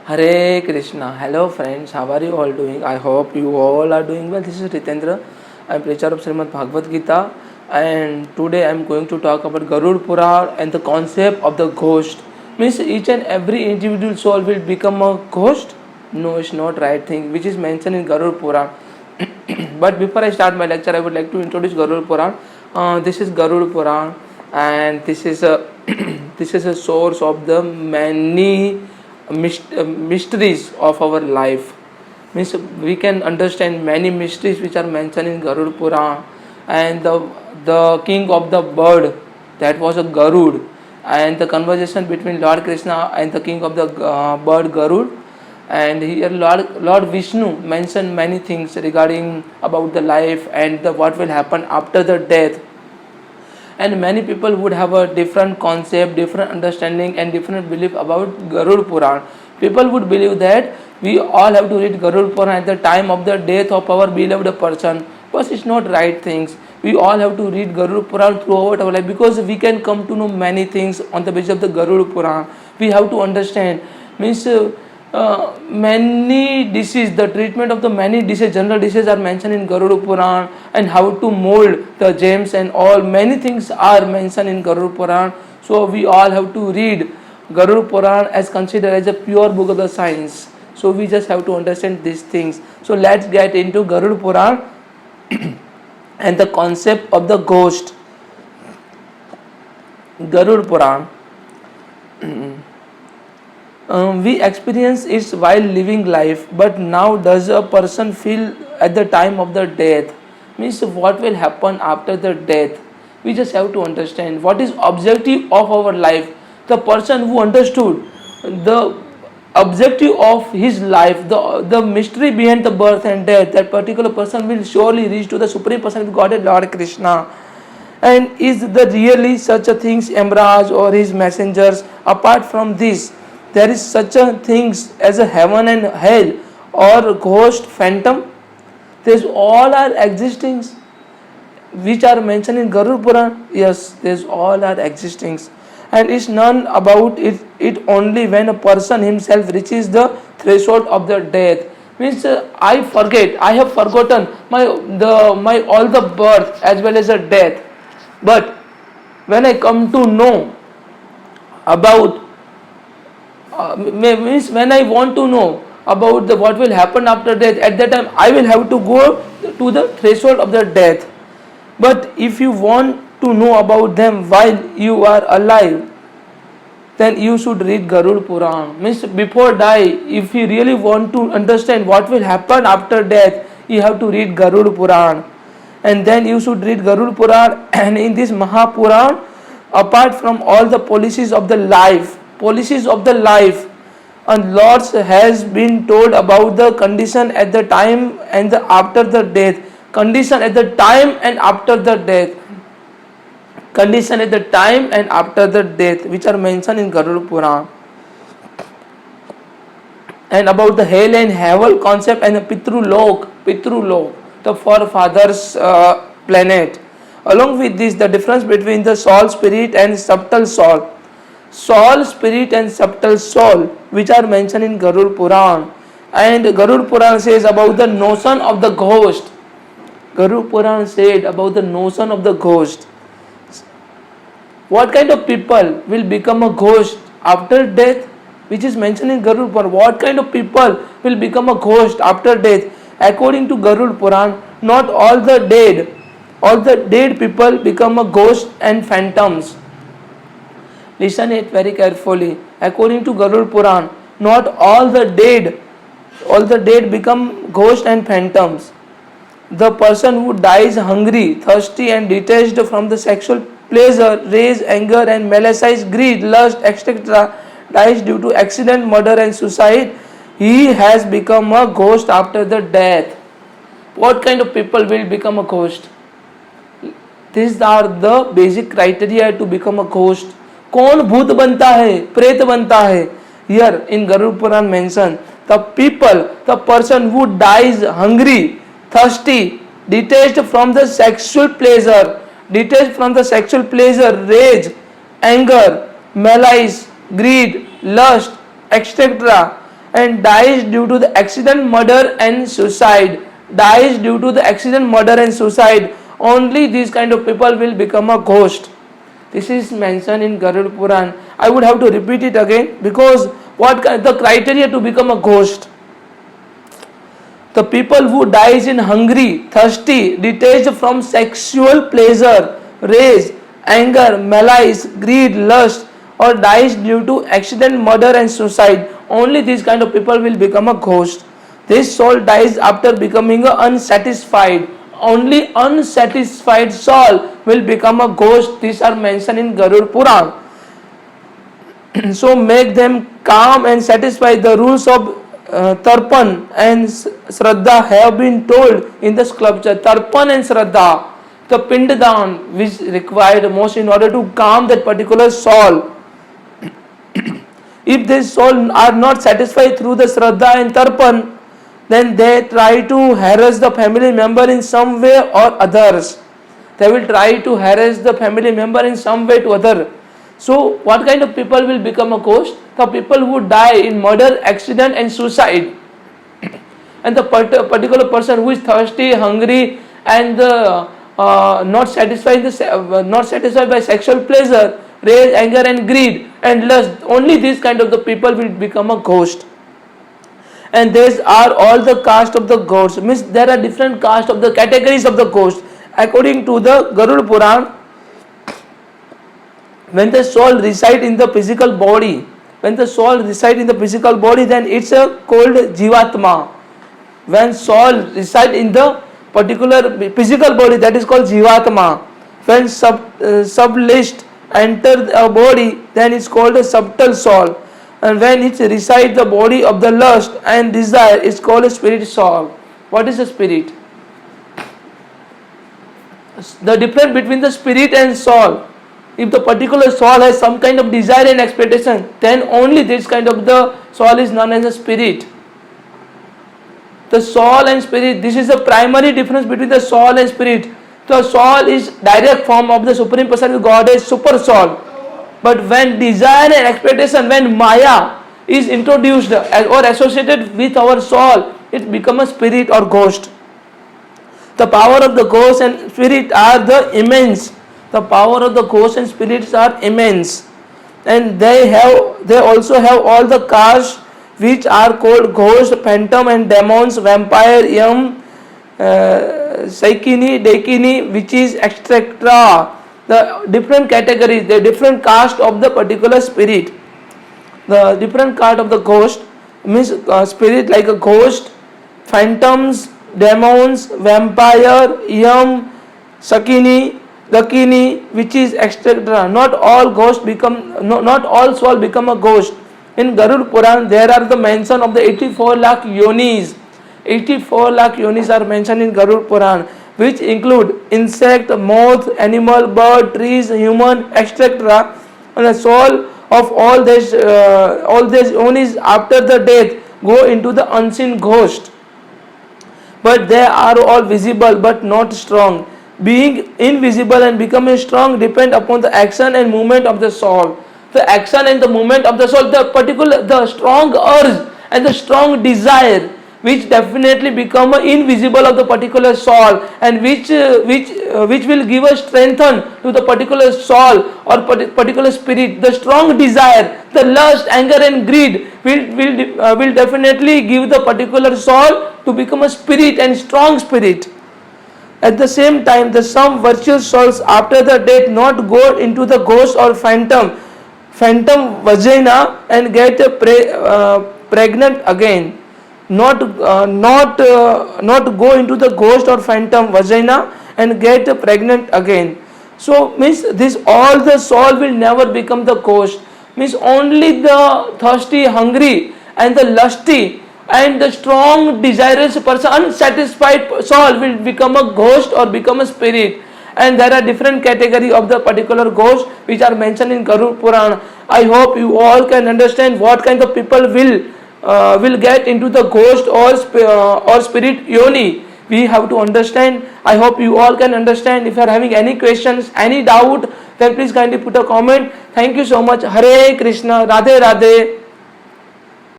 Hare Krishna. Hello friends, how are you all doing? I hope you all are doing well. This is Ritendra. I am preacher of Srimad Bhagavad Gita, and today I am going to talk about Garuda Purana and the concept of the ghost. Means each and every individual soul will become a ghost? No, it's not right thing which is mentioned in Garuda Purana. But before I start my lecture, I would like to introduce Garuda Purana. This is Garuda Purana, and this is a this is a source of the many mysteries of our life. Means we can understand many mysteries which are mentioned in Garuda Purana, and the king of the bird, that was a Garud, and the conversation between Lord Krishna and the king of the bird Garud. And here Lord Vishnu mentioned many things regarding about the life and what will happen after the death. And many people would have a different concept, different understanding and different belief about Garuda Purana. People would believe that we all have to read Garuda Purana at the time of the death of our beloved person, but it's not right things. We all have to read Garuda Purana throughout our life, because we can come to know many things on the basis of the Garuda Purana. We have to understand, means many diseases, the treatment of the many diseases, general diseases are mentioned in Garuda Purana, and how to mold the gems and all many things are mentioned in Garuda Purana. So we all have to read Garuda Purana as considered as a pure book of the science. So we just have to understand these things. So let's get into Garuda Purana and the concept of the ghost. Garuda Purana. We experience it while living life, but now does a person feel at the time of the death? Means what will happen after the death? We just have to understand what is objective of our life. The person who understood the objective of his life, the mystery behind the birth and death, that particular person will surely reach to the Supreme Person of Godhead, Lord Krishna. And is there really such a things, Emraj or his messengers? Apart from this, there is such a things as a heaven and hell or ghost, phantom. These all are existing, which are mentioned in Garuda Purana. Yes, these all are existing, and it's none about it only when a person himself reaches the threshold of the death. Means I have forgotten my all the birth as well as the death, but when I come to know about means when I want to know about what will happen after death, at that time I will have to go to the threshold of the death. But if you want to know about them while you are alive, then you should read Garuda Purana. Means before die, if you really want to understand what will happen after death, you have to read Garuda Purana. And then you should read Garuda Purana, and in this Mahapuran, apart from all the policies of the life, and Lord has been told about the condition at the time and the after the death, condition at the time and after the death, which are mentioned in Garuda Purana. And about the hell and heaven concept and the Pitrulok, the forefathers planet. Along with this, the difference between the soul, spirit and subtle soul, spirit and subtle soul, which are mentioned in Garuda Purana. And Garuda Purana says about the notion of the ghost. Garuda Purana said about the notion of the ghost. What kind of people will become a ghost after death, which is mentioned in Garuda Purana. What kind of people will become a ghost after death? According to Garuda Purana, not all the dead people become a ghost and phantoms. Listen it very carefully. According to Garuda Purana, not all the dead become ghosts and phantoms. The person who dies hungry, thirsty and detached from the sexual pleasure, rage, anger and malicious greed, lust, etc. dies due to accident, murder and suicide. He has become a ghost after the death. What kind of people will become a ghost? These are the basic criteria to become a ghost. कौन भूत बनता है, प्रेत बनता है? Here in Garuda Purana mention the person who dies hungry, thirsty, detached from the sexual pleasure, rage, anger, malice, greed, lust, etc. and dies due to the accident, murder and suicide. Dies due to the accident, murder and suicide. Only these kind of people will become a ghost. This is mentioned in Garuda Puran. I would have to repeat it again because what the criteria to become a ghost? The people who dies in hungry, thirsty, detached from sexual pleasure, rage, anger, malice, greed, lust, or dies due to accident, murder and suicide. Only these kind of people will become a ghost. This soul dies after becoming unsatisfied. Only unsatisfied soul will become a ghost. These are mentioned in Garuda Puran. So make them calm and satisfied. The rules of Tarpan and Shraddha have been told in the sculpture. Tarpan and Shraddha, the Pindadan, which required most in order to calm that particular soul. If this soul are not satisfied through the Shraddha and Tarpan, then they try to harass the family member in some way or others. They will try to harass the family member in some way to other. So what kind of people will become a ghost? The people who die in murder, accident and suicide. And the particular person who is thirsty, hungry and not satisfied by sexual pleasure, rage, anger and greed and lust, only these kind of the people will become a ghost. And these are all the caste of the ghosts. Means there are different caste of the categories of the ghosts. According to the Garuda Puran, when the soul reside in the physical body, then it's called Jivatma. When soul reside in the particular physical body, that is called Jivatma. When sublist enter a body, then it's called a subtle soul. And when it resides the body of the lust and desire, it's called a spirit soul. What is a spirit? The difference between the spirit and soul. If the particular soul has some kind of desire and expectation, then only this kind of the soul is known as a spirit. The soul and spirit, this is the primary difference between the soul and spirit. The soul is direct form of the Supreme Personality of Godhead, super soul. But when desire and expectation, when Maya is introduced or associated with our soul, it becomes a spirit or ghost. The power of the ghost and spirit are the immense. The power of the ghosts and spirits are immense, and they also have all the castes which are called ghost, phantom and demons, vampire, yam, Saikini, Dakini, witches, etc. The different categories, the different caste of the particular spirit. The different caste of the ghost means spirit like a ghost, phantoms, demons, vampire, yam, Sakini, Dakini, witches, etc. Not all soul become a ghost. In Garuda Puran, there are the mention of the 84 lakh yonis. 84 lakh yonis are mentioned in Garuda Puran, which include insect, moth, animal, bird, trees, human, etc. And the soul of all these yonis after the death go into the unseen ghost. But they are all visible but not strong. Being invisible and becoming strong depend upon the action and movement of the soul. The action and the movement of the soul, the strong urge and the strong desire, which definitely become invisible of the particular soul, and which will give a strengthen to the particular soul or particular spirit. The strong desire, the lust, anger and greed will definitely give the particular soul to become a spirit and strong spirit. At the same time, some virtuous souls after the death not go into the ghost or phantom vagina and get pregnant again. Not go into the ghost or phantom vagina and get pregnant again. So means this all the soul will never become the ghost. Means only the thirsty, hungry and the lusty and the strong desirous person, unsatisfied soul will become a ghost or become a spirit. And there are different category of the particular ghost which are mentioned in Garuda Purana. I hope you all can understand what kind of people will get into the ghost or spirit yoni. We have to understand. I hope you all can understand. If you are having any questions, any doubt, then please kindly put a comment. Thank you so much. Hare Krishna. Radhe Radhe.